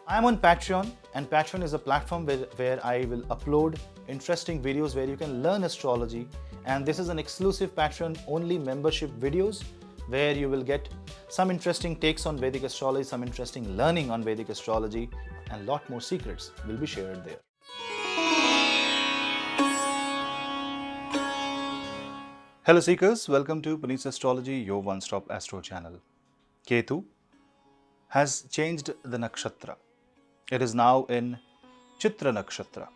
I am on Patreon, and Patreon is a platform where I will upload interesting videos where you can learn astrology. And this is an exclusive Patreon only membership videos where you will get some interesting takes on Vedic astrology, some interesting learning on Vedic astrology, and lot more secrets will be shared there. Hello Seekers, welcome to Punneit Astrology, your one-stop astro channel. Ketu has changed the nakshatra. It is now in Chitra Nakshatra.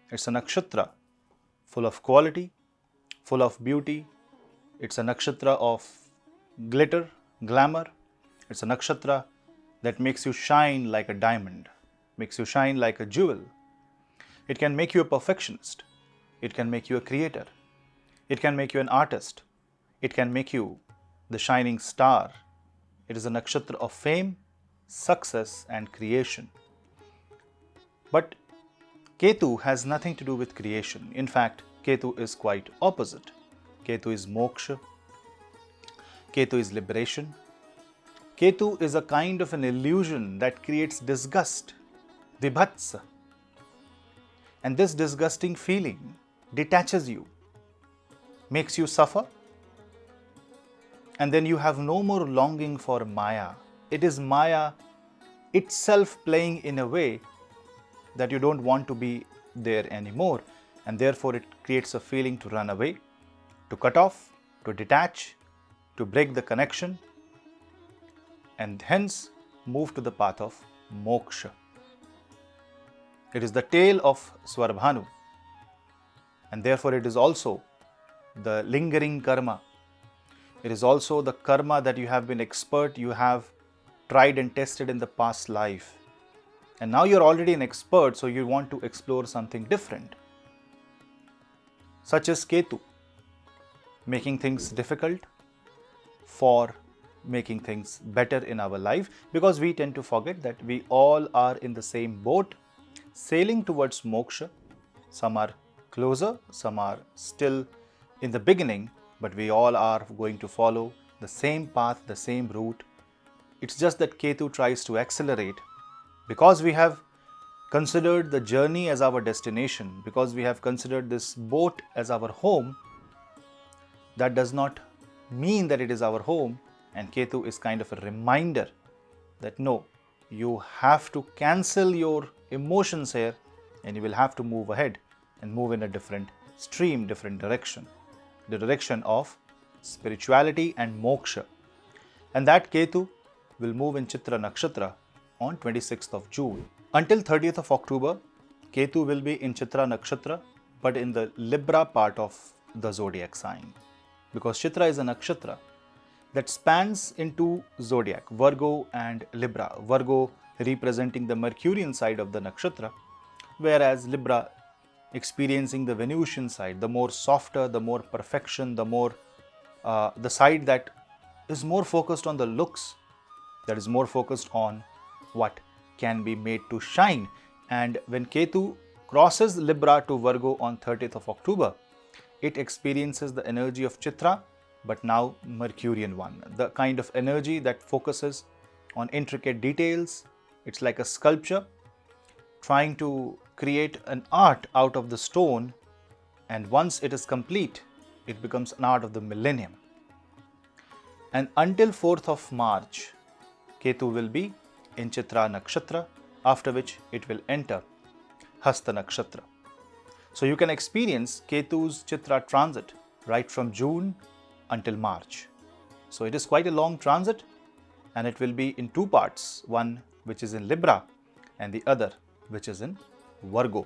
It's a nakshatra full of quality, full of beauty. It's a nakshatra of glitter, glamour. It's a nakshatra that makes you shine like a diamond, makes you shine like a jewel. It can make you a perfectionist. It can make you a creator. It can make you an artist. It can make you the shining star. It is a nakshatra of fame, success and creation. But Ketu has nothing to do with creation. In fact, Ketu is quite opposite. Ketu is moksha. Ketu is liberation. Ketu is a kind of an illusion that creates disgust, vibhatsa. And this disgusting feeling detaches you, makes you suffer, and then you have no more longing for Maya. It is Maya itself playing in a way that you don't want to be there anymore, and therefore it creates a feeling to run away, to cut off, to detach, to break the connection, and hence move to the path of moksha. It is the tale of Swarabhanu, and therefore it is also the lingering karma. It is also the karma that you have been expert, you have tried and tested in the past life. And now you're already an expert, so you want to explore something different. Such as Ketu, making things difficult for making things better in our life, because we tend to forget that we all are in the same boat, sailing towards moksha. Some are closer, some are still in the beginning, but we all are going to follow the same path, the same route. It's just that Ketu tries to accelerate because we have considered the journey as our destination, because we have considered this boat as our home. That does not mean that it is our home, and Ketu is kind of a reminder that no, you have to cancel your emotions here and you will have to move ahead and move in a different stream, different direction. The direction of spirituality and moksha. And that Ketu will move in Chitra Nakshatra on 26th of June. Until 30th of October, Ketu will be in Chitra Nakshatra, but in the Libra part of the zodiac sign. Because Chitra is a nakshatra that spans into zodiac, Virgo and Libra. Virgo representing the Mercurian side of the nakshatra, whereas Libra experiencing the Venusian side, the more softer, the more perfection, the more the side that is more focused on the looks, that is more focused on what can be made to shine. And when Ketu crosses Libra to Virgo on 30th of October, it experiences the energy of Chitra, but now Mercurian one, the kind of energy that focuses on intricate details. It's like a sculpture trying to create an art out of the stone, and once it is complete, it becomes an art of the millennium. And until 4th of March, Ketu will be in Chitra Nakshatra, after which it will enter Hasta Nakshatra. So you can experience Ketu's Chitra transit right from June until March. So it is quite a long transit, and it will be in two parts, one which is in Libra and the other which is in Virgo.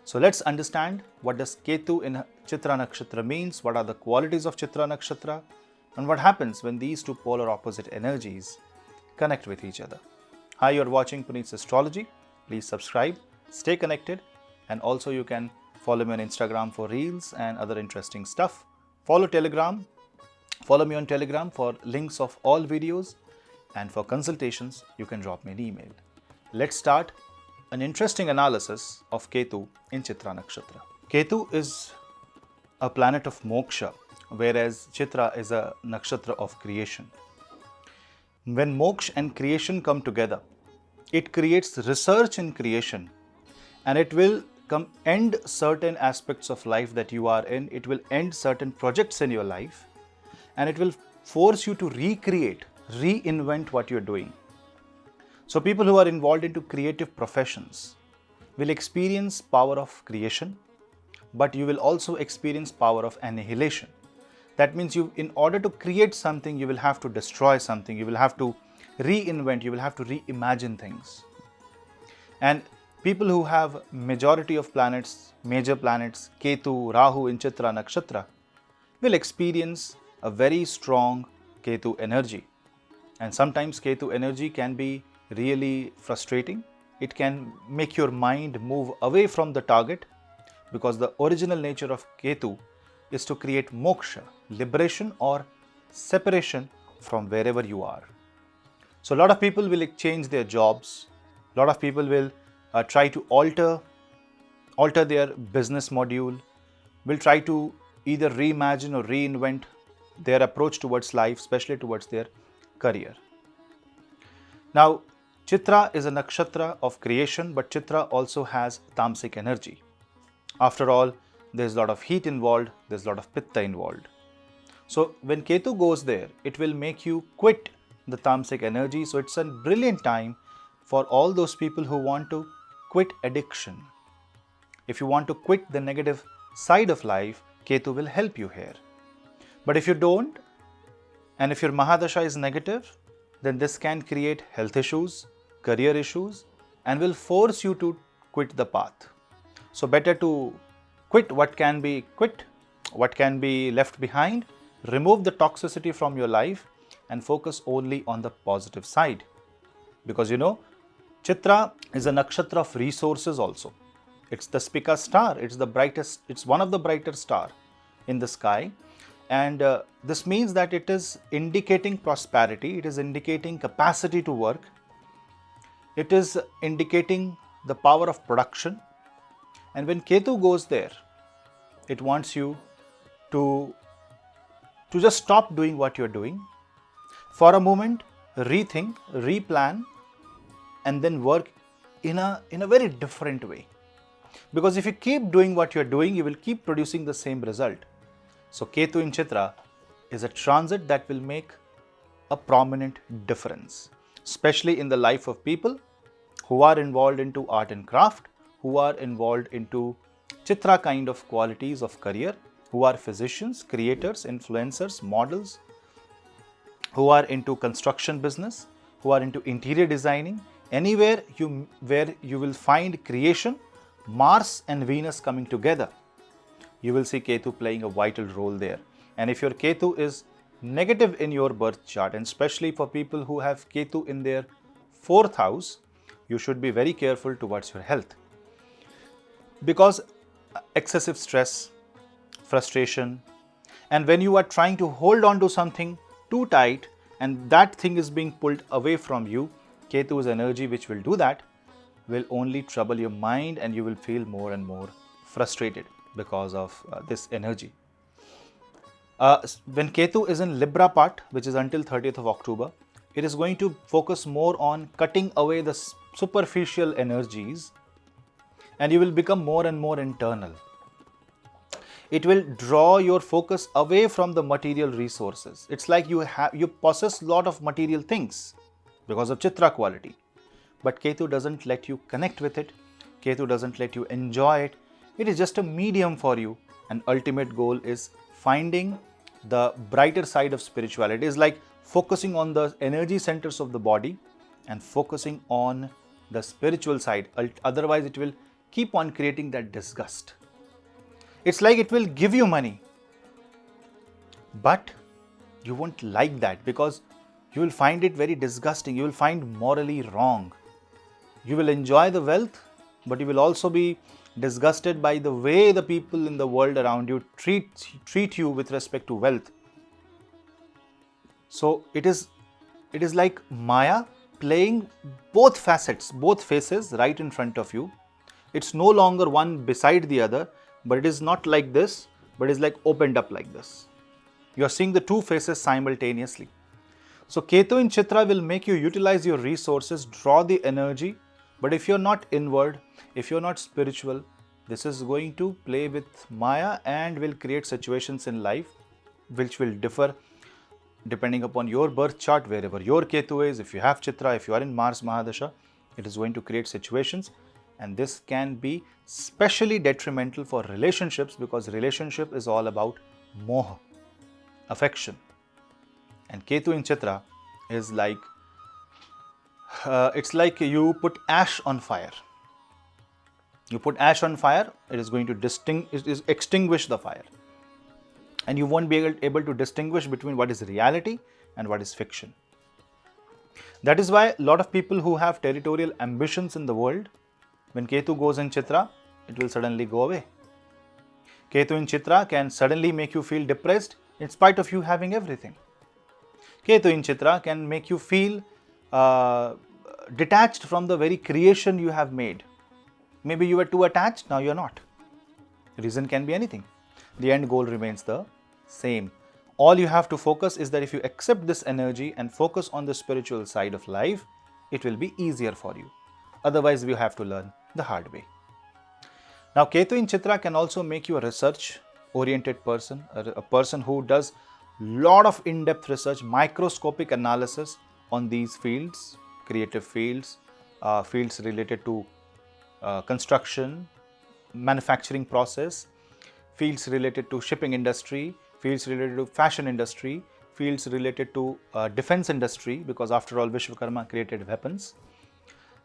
So let's understand what does Ketu in Chitra Nakshatra means, what are the qualities of Chitra Nakshatra, and what happens when these two polar opposite energies connect with each other. Hi, you're watching Punneit Astrology. Please subscribe, stay connected, and also you can follow me on Instagram for reels and other interesting stuff. Follow me on Telegram for links of all videos, and for consultations you can drop me an email. Let's start an interesting analysis of Ketu in Chitra Nakshatra. Ketu is a planet of moksha, whereas Chitra is a nakshatra of creation. When moksha and creation come together, It creates research in creation, and it will end certain aspects of life that you are in. It will end certain projects in your life, and it will force you to recreate, reinvent what you're doing. So people who are involved into creative professions will experience power of creation, but you will also experience power of annihilation. That means in order to create something, you will have to destroy something, you will have to reinvent, you will have to reimagine things. And people who have majority of planets, major planets, Ketu, Rahu in Chitra Nakshatra, will experience a very strong Ketu energy. And sometimes Ketu energy can be really frustrating. It can make your mind move away from the target, because the original nature of Ketu is to create moksha, liberation or separation from wherever you are. So a lot of people will change their jobs. A lot of people will try to alter their business module, will try to either reimagine or reinvent their approach towards life, especially towards their career. Now, Chitra is a nakshatra of creation, but Chitra also has tamasic energy. After all, there's a lot of heat involved, there's a lot of pitta involved. So when Ketu goes there, it will make you quit the tamasic energy. So it's a brilliant time for all those people who want to quit addiction. If you want to quit the negative side of life, Ketu will help you here. But if you don't, and if your Mahadasha is negative, then this can create health issues, career issues, and will force you to quit the path. So better to quit what can be quit, what can be left behind, remove the toxicity from your life and focus only on the positive side. Because Chitra is a nakshatra of resources also. It's the Spica star, it's the brightest, it's one of the brighter star in the sky. And this means that it is indicating prosperity, it is indicating capacity to work, it is indicating the power of production. And when Ketu goes there, it wants you to just stop doing what you're doing. For a moment, rethink, replan, and then work in a very different way. Because if you keep doing what you're doing, you will keep producing the same result. So Ketu in Chitra is a transit that will make a prominent difference, especially in the life of people who are involved into art and craft, who are involved into Chitra kind of qualities of career, who are physicians, creators, influencers, models, who are into construction business, who are into interior designing. Anywhere where you will find creation, Mars and Venus coming together, you will see Ketu playing a vital role there. And if your Ketu is negative in your birth chart, and especially for people who have Ketu in their 4th house, you should be very careful towards your health. Because excessive stress, frustration, and when you are trying to hold on to something too tight and that thing is being pulled away from you, Ketu's energy, which will do that, will only trouble your mind and you will feel more and more frustrated because of this energy. When Ketu is in Libra part, which is until 30th of October, it is going to focus more on cutting away the superficial energies, and you will become more and more internal. It will draw your focus away from the material resources. It's like you possess a lot of material things because of Chitra quality. But Ketu doesn't let you connect with it. Ketu doesn't let you enjoy it. It is just a medium for you. And ultimate goal is finding the brighter side of spirituality. It is like focusing on the energy centers of the body and focusing on the spiritual side. Otherwise, it will keep on creating that disgust. It's like it will give you money, but you won't like that because you will find it very disgusting. You will find morally wrong. You will enjoy the wealth, but you will also be disgusted by the way the people in the world around you treat you with respect to wealth. So it is like Maya playing both facets, both faces right in front of you. It's no longer one beside the other, but it is not like this, but it is like opened up like this. You are seeing the two faces simultaneously. So Ketu in Chitra will make you utilize your resources, draw the energy. But if you're not inward, if you're not spiritual, this is going to play with Maya and will create situations in life which will differ depending upon your birth chart, wherever your Ketu is. If you have Chitra, if you are in Mars Mahadasha, it is going to create situations, and this can be specially detrimental for relationships, because relationship is all about moha, affection. And Ketu in Chitra is like, it's like you put ash on fire. You put ash on fire, it is going to extinguish the fire. And you won't be able to distinguish between what is reality and what is fiction. That is why a lot of people who have territorial ambitions in the world, when Ketu goes in Chitra, it will suddenly go away. Ketu in Chitra can suddenly make you feel depressed in spite of you having everything. Ketu in Chitra can make you feel detached from the very creation you have made. Maybe you were too attached, now you are not. The reason can be anything. The end goal remains the same. All you have to focus is that if you accept this energy and focus on the spiritual side of life, it will be easier for you. Otherwise, we have to learn the hard way. Now, Ketu in Chitra can also make you a research-oriented person, a person who does lot of in-depth research, microscopic analysis on these fields, creative fields, fields related to construction, manufacturing process, fields related to shipping industry, fields related to fashion industry, fields related to defense industry, because after all Vishwakarma created weapons.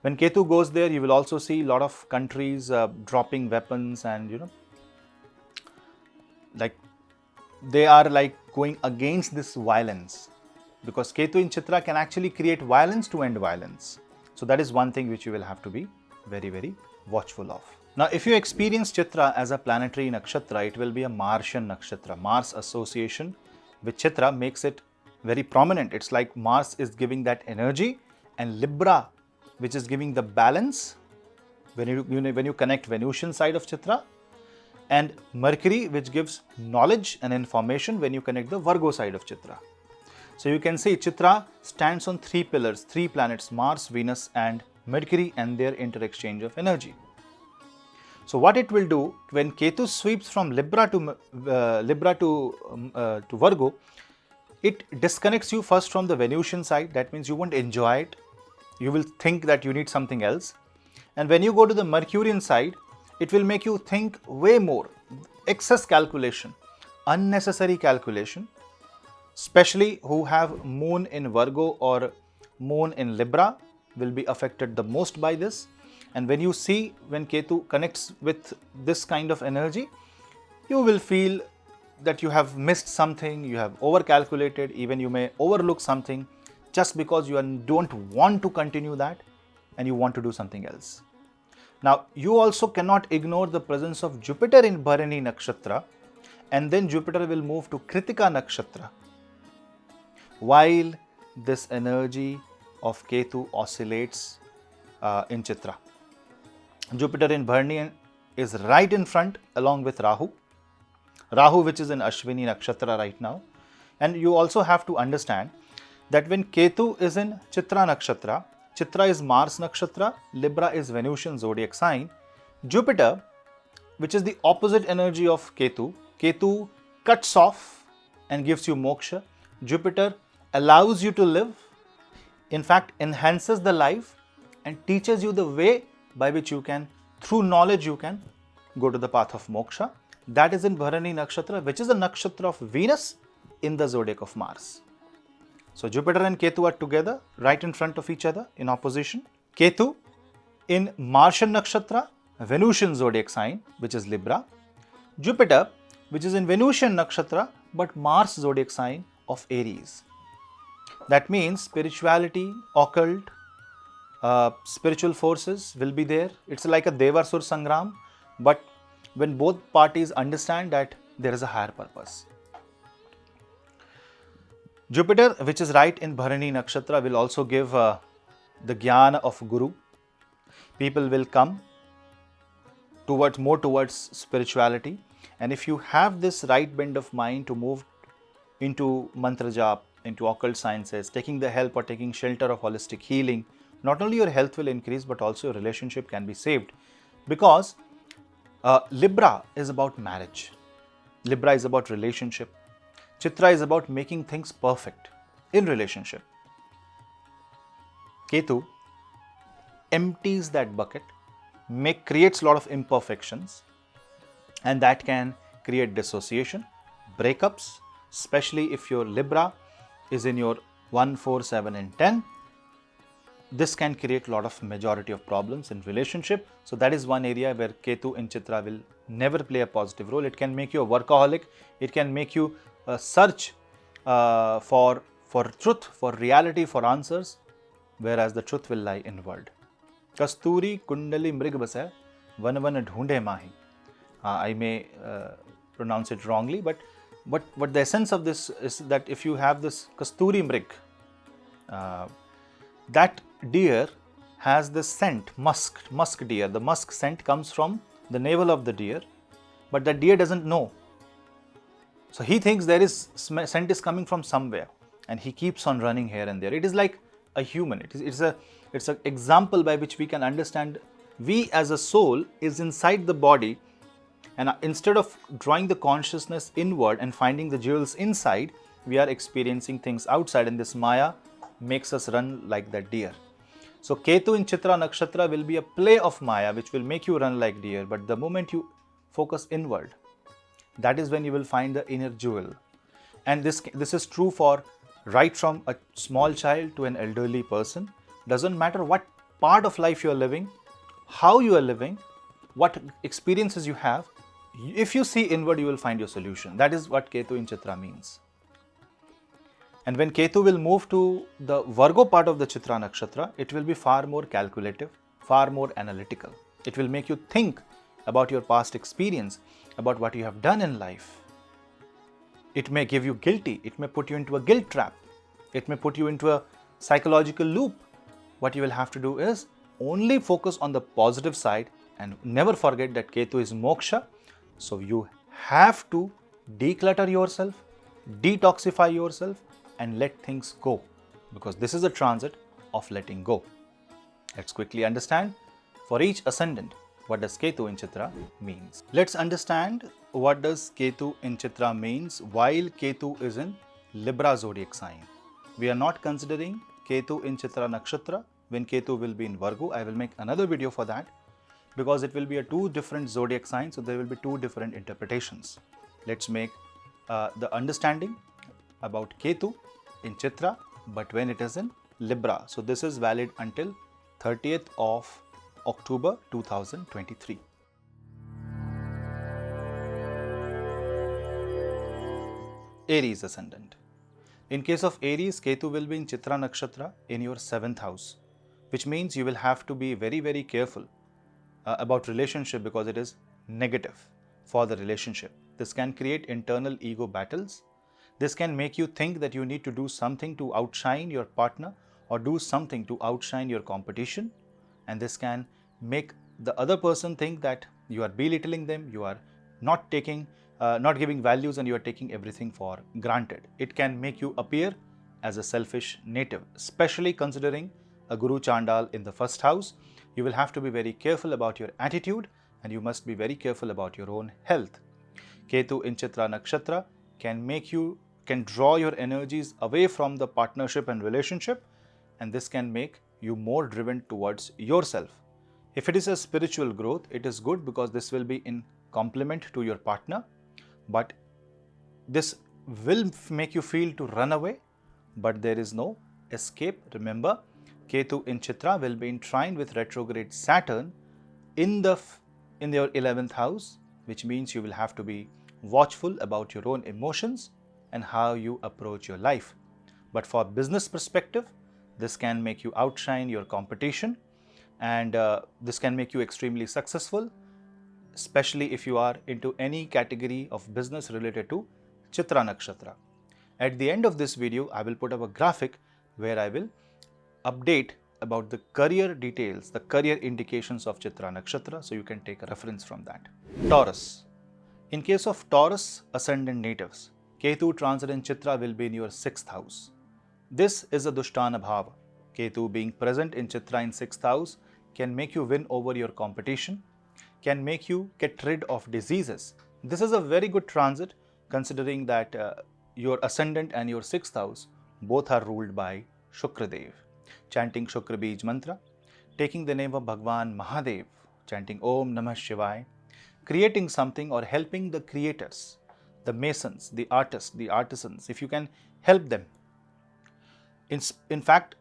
When Ketu goes there, you will also see a lot of countries dropping weapons, and like they are like going against this violence, because Ketu in Chitra can actually create violence to end violence. So that is one thing which you will have to be very, very watchful of. Now, if you experience Chitra as a planetary nakshatra, it will be a Martian nakshatra. Mars association with Chitra makes it very prominent. It's like Mars is giving that energy, and Libra, which is giving the balance when you connect Venusian side of Chitra, and Mercury, which gives knowledge and information when you connect the Virgo side of Chitra. So you can see Chitra stands on three pillars, three planets, Mars, Venus and Mercury, and their interexchange of energy. So what it will do when Ketu sweeps from Libra to Virgo, it disconnects you first from the Venusian side. That means you won't enjoy it. You will think that you need something else. And when you go to the Mercurian side, it will make you think way more. Excess calculation, unnecessary calculation, especially who have Moon in Virgo or Moon in Libra will be affected the most by this. And when you see, when Ketu connects with this kind of energy, you will feel that you have missed something, you have over-calculated, even you may overlook something just because you don't want to continue that and you want to do something else. Now, you also cannot ignore the presence of Jupiter in Bharani Nakshatra, and then Jupiter will move to Kritika Nakshatra, while this energy of Ketu oscillates in Chitra. Jupiter in Bharani is right in front along with Rahu. Rahu, which is in Ashwini Nakshatra right now. And you also have to understand that when Ketu is in Chitra Nakshatra, Chitra is Mars Nakshatra, Libra is Venusian zodiac sign. Jupiter, which is the opposite energy of Ketu, Ketu cuts off and gives you moksha. Jupiter allows you to live, in fact enhances the life and teaches you the way by which you can, through knowledge, you can go to the path of moksha. That is in Bharani Nakshatra, which is a nakshatra of Venus in the zodiac of Mars. So Jupiter and Ketu are together, right in front of each other in opposition. Ketu in Martian Nakshatra, Venusian zodiac sign, which is Libra. Jupiter, which is in Venusian Nakshatra, but Mars zodiac sign of Aries. That means spirituality, occult, spiritual forces will be there. It's like a Devasur Sangram, but when both parties understand that there is a higher purpose. Jupiter, which is right in Bharani Nakshatra, will also give the Jnana of Guru. People will come more towards spirituality, and if you have this right bend of mind to move into mantra jap, into occult sciences, taking the help or taking shelter of holistic healing, not only your health will increase, but also your relationship can be saved. Because Libra is about marriage. Libra is about relationship. Chitra is about making things perfect in relationship. Ketu empties that bucket, creates a lot of imperfections, and that can create dissociation, breakups, especially if your Libra is in your 1, 4, 7 and 10. This can create a lot of majority of problems in relationship. So that is one area where Ketu in Chitra will never play a positive role. It can make you a workaholic. It can make you search for truth, for reality, for answers, whereas the truth will lie inward. Kasturi kundali mrig basai, van van dhoonde mahi. I may pronounce it wrongly, but the essence of this is that if you have this Kasturi mrig, that deer has this scent, musk deer. The musk scent comes from the navel of the deer, but the deer doesn't know. So he thinks there is scent is coming from somewhere, and he keeps on running here and there. It is like a human. It's an example by which we can understand we as a soul is inside the body, and instead of drawing the consciousness inward and finding the jewels inside, we are experiencing things outside, and this Maya makes us run like that deer. So Ketu in Chitra Nakshatra will be a play of Maya which will make you run like deer, but the moment you focus inward, that is when you will find the inner jewel. And this is true for right from a small child to an elderly person. Doesn't matter what part of life you are living, how you are living, what experiences you have. If you see inward, you will find your solution. That is what Ketu in Chitra means. And when Ketu will move to the Virgo part of the Chitra Nakshatra, it will be far more calculative, far more analytical. It will make you think about your past experience, about what you have done in life. It may give you guilty. It may put you into a guilt trap. It may put you into a psychological loop. What you will have to do is only focus on the positive side and never forget that Ketu is moksha. So you have to declutter yourself, detoxify yourself, and let things go, because this is a transit of letting go. Let's quickly understand for each ascendant what does Ketu in Chitra means. Let's understand what does Ketu in Chitra means while Ketu is in Libra zodiac sign. We are not considering Ketu in Chitra Nakshatra when Ketu will be in Virgo. I will make another video for that, because it will be a two different zodiac signs, so there will be two different interpretations. Let's make the understanding about Ketu in Chitra, but when it is in Libra. So this is valid until 30th of October 2023. Aries ascendant. In case of Aries, Ketu will be in Chitra Nakshatra in your 7th house, which means you will have to be very, very careful about relationship, because it is negative for the relationship. This can create internal ego battles. This can make you think that you need to do something to outshine your partner or do something to outshine your competition. And this can make the other person think that you are belittling them, you are not giving values, and you are taking everything for granted. It can make you appear as a selfish native, especially considering a Guru Chandal in the 1st house. You will have to be very careful about your attitude, and you must be very careful about your own health. Ketu in Chitra Nakshatra can draw your energies away from the partnership and relationship, and this can make you more driven towards yourself. If it is a spiritual growth, it is good because this will be in complement to your partner, but this will make you feel to run away, but there is no escape. Remember, Ketu in Chitra will be in trine with retrograde Saturn in your 11th house, which means you will have to be watchful about your own emotions and how you approach your life. But for business perspective, this can make you outshine your competition, and this can make you extremely successful, especially if you are into any category of business related to Chitra Nakshatra. At the end of this video, I will put up a graphic where I will update about the career details, the career indications of Chitra Nakshatra, so you can take a reference from that. Taurus. In case of Taurus ascendant natives, Ketu transit in Chitra will be in your 6th house. This is a Dushtana Bhava. Ketu being present in Chitra in 6th house can make you win over your competition, can make you get rid of diseases. This is a very good transit considering that your ascendant and your 6th house both are ruled by Shukradev. Chanting Shukra Bij mantra, taking the name of Bhagwan Mahadev, chanting Om Namah Shivaya, creating something or helping the creators, the masons, the artists, the artisans, if you can help them. In fact,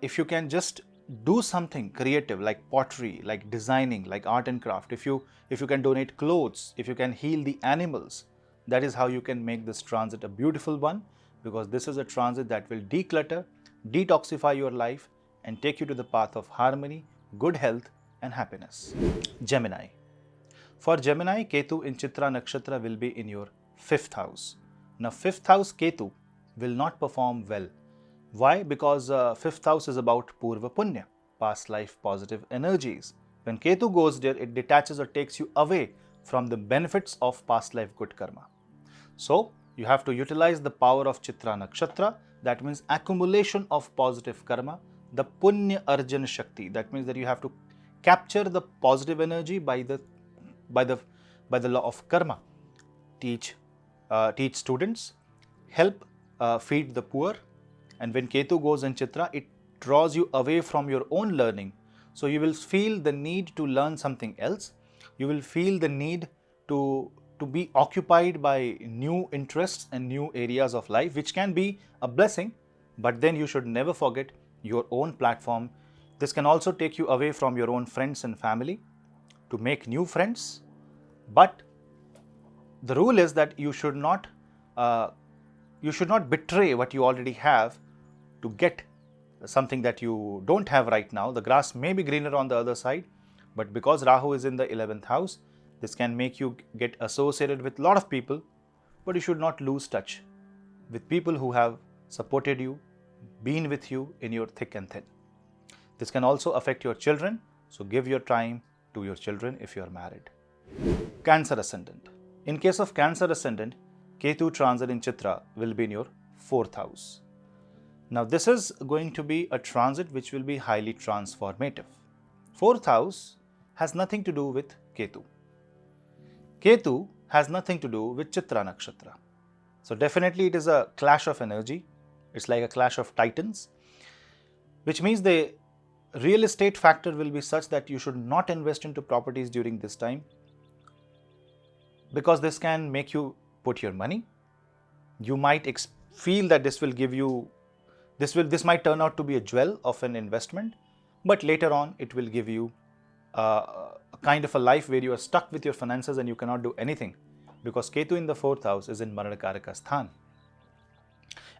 if you can just do something creative like pottery, like designing, like art and craft, if you can donate clothes, if you can heal the animals, that is how you can make this transit a beautiful one, because this is a transit that will declutter, detoxify your life and take you to the path of harmony, good health and happiness. Gemini. For Gemini, Ketu in Chitra Nakshatra will be in your 5th house. Now 5th house Ketu will not perform well. Why? Because 5th house is about Purva Punya, past life positive energies. When Ketu goes there, it detaches or takes you away from the benefits of past life good karma. So, you have to utilize the power of Chitra Nakshatra, that means accumulation of positive karma, the Punya Arjan Shakti, that means that you have to capture the positive energy by the law of karma. Teach students, help feed the poor, and when Ketu goes in Chitra, it draws you away from your own learning. So you will feel the need to learn something else. You will feel the need to be occupied by new interests and new areas of life, which can be a blessing, but then you should never forget your own platform. This can also take you away from your own friends and family to make new friends, but the rule is that you should not betray what you already have to get something that you don't have right now. The grass may be greener on the other side, but because Rahu is in the 11th house, this can make you get associated with a lot of people, but you should not lose touch with people who have supported you, been with you in your thick and thin. This can also affect your children, so give your time to your children if you are married. Cancer Ascendant. In case of Cancer Ascendant, Ketu transit in Chitra will be in your 4th house. Now this is going to be a transit which will be highly transformative. 4th house has nothing to do with Ketu. Ketu has nothing to do with Chitra Nakshatra. So definitely it is a clash of energy. It's like a clash of titans, which means the real estate factor will be such that you should not invest into properties during this time, because this can make you put your money. You might feel that this will give you this might turn out to be a jewel of an investment, but later on it will give you a kind of a life where you are stuck with your finances and you cannot do anything, because Ketu in the 4th house is in Maranakaraka Sthan.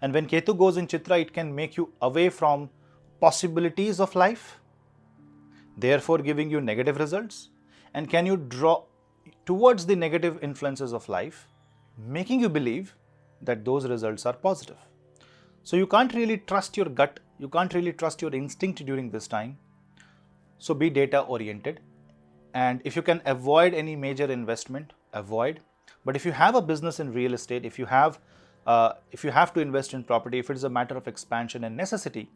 And when Ketu goes in Chitra, it can make you away from possibilities of life, therefore giving you negative results, and can you draw towards the negative influences of life, making you believe that those results are positive. So you can't really trust your gut, you can't really trust your instinct during this time. So be data oriented, and if you can avoid any major investment, avoid. But if you have a business in real estate, if you have to invest in property, if it is a matter of expansion and necessity,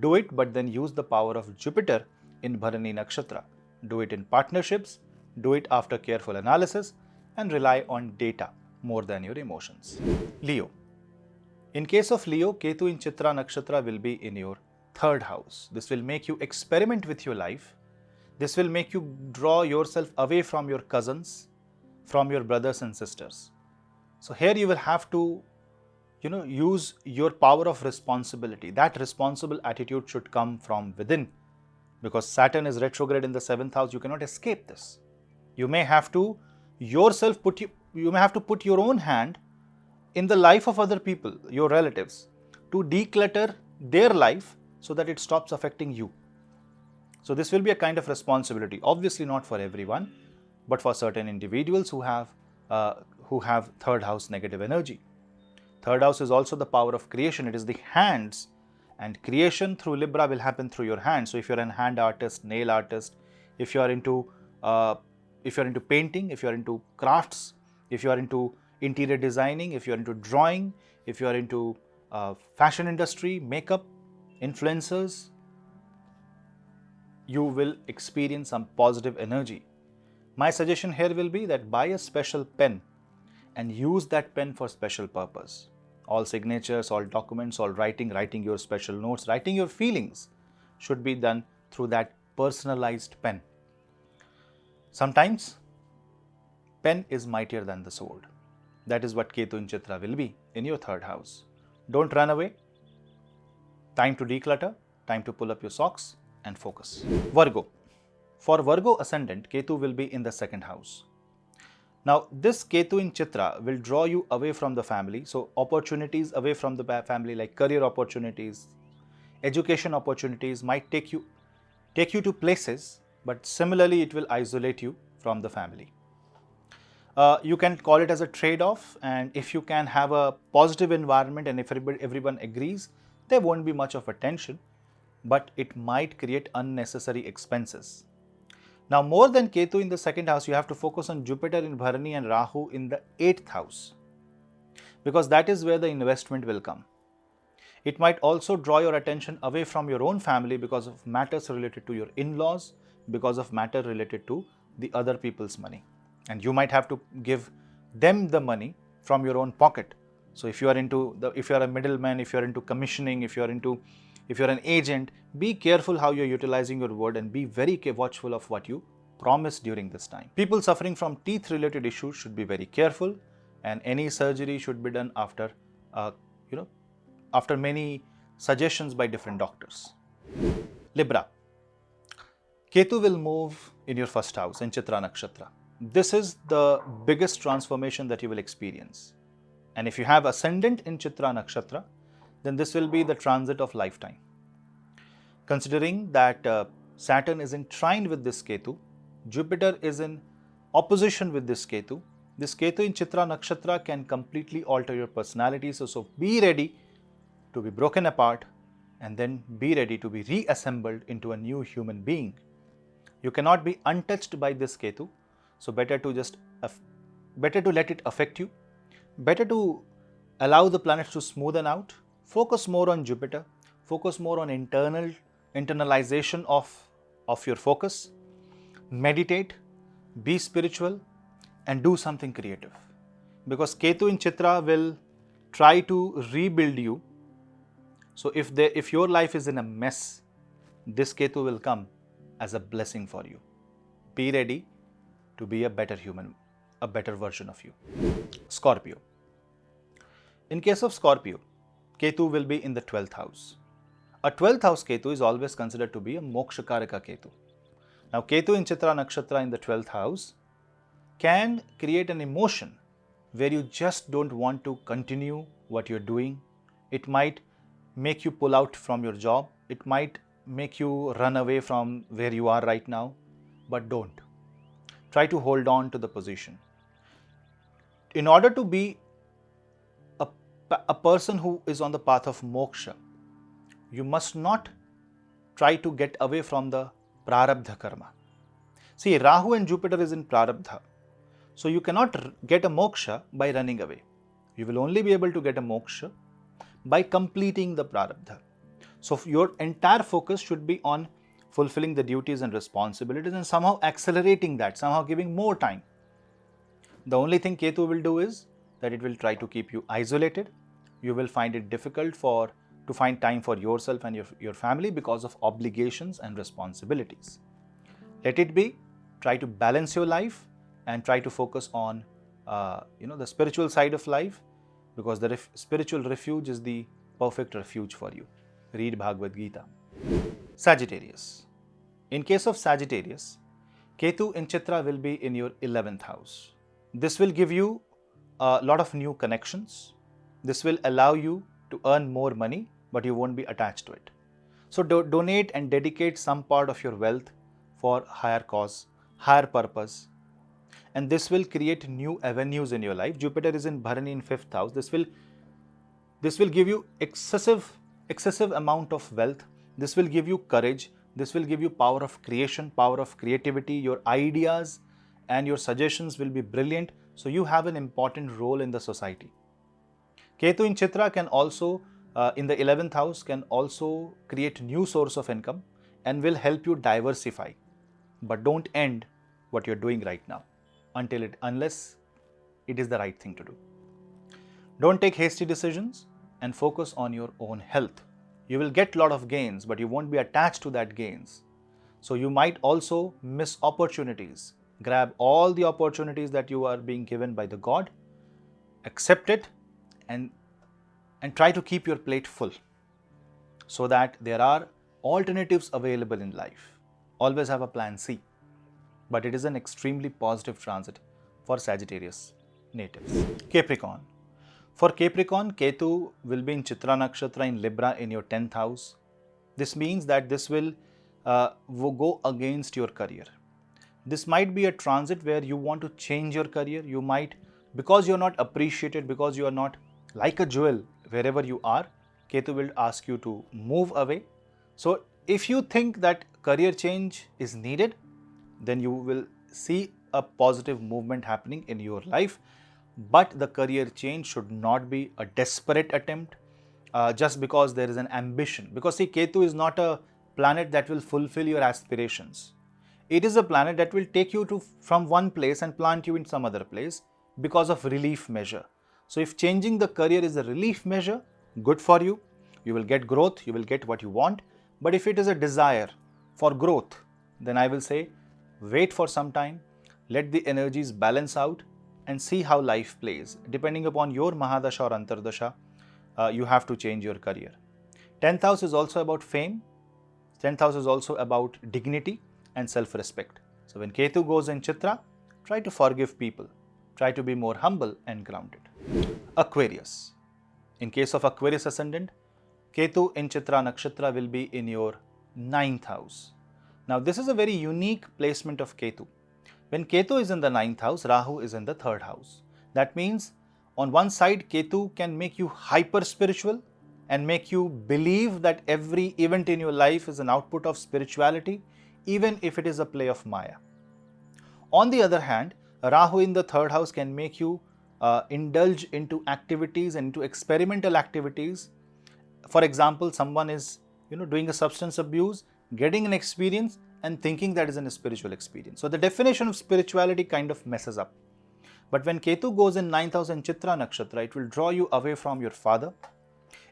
do it, but then use the power of Jupiter in Bharani Nakshatra. Do it in partnerships, do it after careful analysis, and rely on data more than your emotions. Leo. In case of Leo, Ketu in Chitra Nakshatra will be in your 3rd house. This will make you experiment with your life. This will make you draw yourself away from your cousins, from your brothers and sisters. So here you will have to, use your power of responsibility. That responsible attitude should come from within, because Saturn is retrograde in the 7th house. You cannot escape this. You may have to put your own hand in the life of other people, your relatives, to declutter their life so that it stops affecting you. So this will be a kind of responsibility, obviously not for everyone, but for certain individuals who have 3rd house negative energy. 3rd house is also the power of creation. It is the hands, and creation through Libra will happen through your hands. So if you're a hand artist, nail artist, if you are into painting, if you are into crafts, if you are into interior designing, if you are into drawing, if you are into fashion industry, makeup, influencers, you will experience some positive energy. My suggestion here will be that buy a special pen and use that pen for special purpose. All signatures, all documents, all writing your special notes, writing your feelings should be done through that personalized pen. Sometimes pen is mightier than the sword. That is what Ketu in Chitra will be in your third house. Don't run away. Time to declutter, time to pull up your socks and focus. Virgo. For Virgo ascendant, Ketu will be in the second house. Now, this Ketu in Chitra will draw you away from the family. So, opportunities away from the family like career opportunities, education opportunities might take you to places, but similarly it will isolate you from the family. You can call it as a trade-off, and if you can have a positive environment and if everyone agrees, there won't be much of a tension, but it might create unnecessary expenses. Now, more than Ketu in the second house, you have to focus on Jupiter in Bharani and Rahu in the 8th house, because that is where the investment will come. It might also draw your attention away from your own family because of matters related to your in-laws, because of matter related to the other people's money. And you might have to give them the money from your own pocket. So if you are a middleman, if you are into commissioning, if you are an agent, be careful how you are utilizing your word and be very watchful of what you promise during this time. People suffering from teeth related issues should be very careful, and any surgery should be done after many suggestions by different doctors. Libra. Ketu will move in your first house in Chitra Nakshatra. This is the biggest transformation that you will experience. And if you have ascendant in Chitra Nakshatra, then this will be the transit of lifetime. Considering that Saturn is in trine with this Ketu, Jupiter is in opposition with this Ketu in Chitra Nakshatra can completely alter your personality. So be ready to be broken apart and then be ready to be reassembled into a new human being. You cannot be untouched by this Ketu, so better to let it affect you. Better to allow the planets to smoothen out. Focus more on Jupiter. Focus more on internalization of your focus. Meditate, be spiritual, and do something creative. Because Ketu in Chitra will try to rebuild you. So if your life is in a mess, this Ketu will come as a blessing for you. Be ready to be a better human, a better version of you. Scorpio. In case of Scorpio, Ketu will be in the 12th house. A 12th house Ketu is always considered to be a Mokshakaraka Ketu. Now, Ketu in Chitra Nakshatra in the 12th house can create an emotion where you just don't want to continue what you're doing. It might make you pull out from your job. It might make you run away from where you are right now, but don't. Try to hold on to the position. In order to be a person who is on the path of moksha, you must not try to get away from the prarabdha karma. See, Rahu and Jupiter is in prarabdha. So you cannot get a moksha by running away. You will only be able to get a moksha by completing the prarabdha. So your entire focus should be on fulfilling the duties and responsibilities and somehow accelerating that, somehow giving more time. The only thing Ketu will do is that it will try to keep you isolated. You will find it difficult to find time for yourself and your family because of obligations and responsibilities. Let it be. Try to balance your life and try to focus on the spiritual side of life, because the spiritual refuge is the perfect refuge for you. Read Bhagavad Gita. Sagittarius. In case of Sagittarius, Ketu in Chitra will be in your 11th house. This will give you a lot of new connections. This will allow you to earn more money, but you won't be attached to it. So donate and dedicate some part of your wealth for higher cause, higher purpose. And this will create new avenues in your life. Jupiter is in Bharani in 5th house. This will give you excessive amount of wealth. This will give you courage. This will give you power of creation, power of creativity. Your ideas and your suggestions will be brilliant. So you have an important role in the society. Ketu in Chitra can also in the 11th house can also create new source of income and will help you diversify. But don't end what you're doing right now unless it is the right thing to do. Don't take hasty decisions and focus on your own health. You will get a lot of gains, but you won't be attached to that gains. So you might also miss opportunities. Grab all the opportunities that you are being given by the God, accept it, and try to keep your plate full so that there are alternatives available in life. Always have a plan C. But it is an extremely positive transit for Sagittarius natives. Capricorn. For Capricorn, Ketu will be in Chitra Nakshatra in Libra in your 10th house. This means that this will go against your career. This might be a transit where you want to change your career. You might, because you are not appreciated, because you are not like a jewel wherever you are, Ketu will ask you to move away. So if you think that career change is needed, then you will see a positive movement happening in your life. But the career change should not be a desperate attempt just because there is an ambition. Because see, Ketu is not a planet that will fulfill your aspirations. It is a planet that will take you from one place and plant you in some other place because of relief measure. So if changing the career is a relief measure, good for you. You will get growth, you will get what you want. But if it is a desire for growth, then I will say, wait for some time, let the energies balance out and see how life plays. Depending upon your Mahadasha or Antardasha, you have to change your career. 10th house is also about fame. 10th house is also about dignity and self-respect. So when Ketu goes in Chitra, try to forgive people. Try to be more humble and grounded. Aquarius. In case of Aquarius ascendant, Ketu in Chitra Nakshatra will be in your 9th house. Now this is a very unique placement of Ketu. When Ketu is in the 9th house, Rahu is in the 3rd house. That means on one side, Ketu can make you hyper spiritual and make you believe that every event in your life is an output of spirituality, even if it is a play of Maya. On the other hand, Rahu in the 3rd house can make you indulge into activities and into experimental activities. For example, someone is doing a substance abuse, getting an experience and thinking that is a spiritual experience. So the definition of spirituality kind of messes up. But when Ketu goes in 9th house and Chitra Nakshatra, it will draw you away from your father.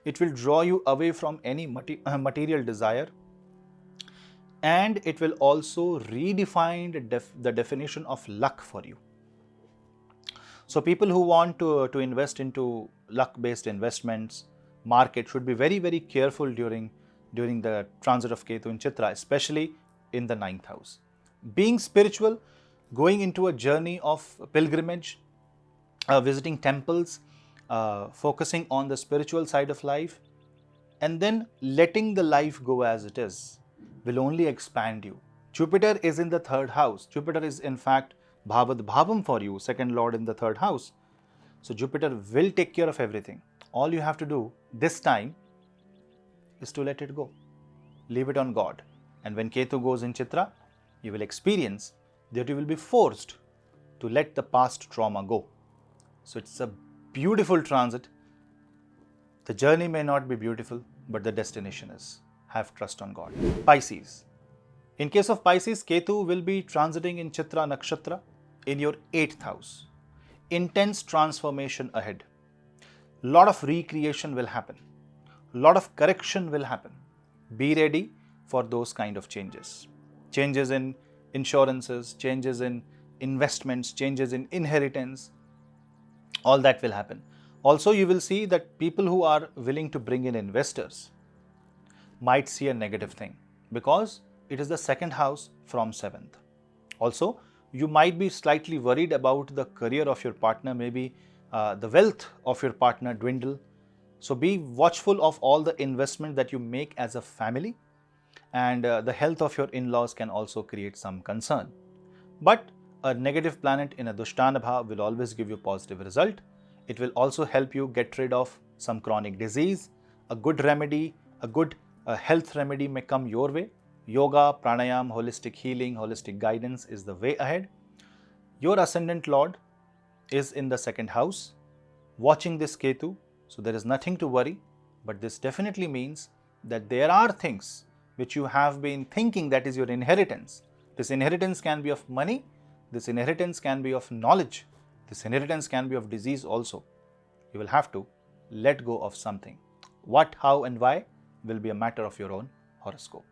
It will draw you away from any material desire. And it will also redefine the definition of luck for you. So people who want to invest into luck-based investments, market should be very, very careful during the transit of Ketu in Chitra, especially in the 9th house. Being spiritual, going into a journey of pilgrimage, visiting temples, focusing on the spiritual side of life, and then letting the life go as it is will only expand you. Jupiter is in the 3rd house. Jupiter is in fact Bhavad Bhavam for you, 2nd lord in the 3rd house. So Jupiter will take care of everything. All you have to do this time is to let it go. Leave it on God. And when Ketu goes in Chitra, you will experience that you will be forced to let the past trauma go. So it's a beautiful transit. The journey may not be beautiful, but the destination is. Have trust on God. Pisces. In case of Pisces, Ketu will be transiting in Chitra Nakshatra in your 8th house. Intense transformation ahead. Lot of recreation will happen. Lot of correction will happen. Be ready for those kind of changes. Changes in insurances, changes in investments, changes in inheritance, all that will happen. Also, you will see that people who are willing to bring in investors might see a negative thing because it is the 2nd house from 7th. Also, you might be slightly worried about the career of your partner, maybe the wealth of your partner dwindle. So be watchful of all the investment that you make as a family, and the health of your in-laws can also create some concern. But a negative planet in a Dushtanabha will always give you a positive result. It will also help you get rid of some chronic disease. A good remedy, a good health remedy may come your way. Yoga, pranayam, holistic healing, holistic guidance is the way ahead. Your ascendant lord is in the 2nd house, watching this Ketu. So there is nothing to worry. But this definitely means that there are things which you have been thinking that is your inheritance. This inheritance can be of money, this inheritance can be of knowledge, this inheritance can be of disease also. You will have to let go of something. What, how and why will be a matter of your own horoscope.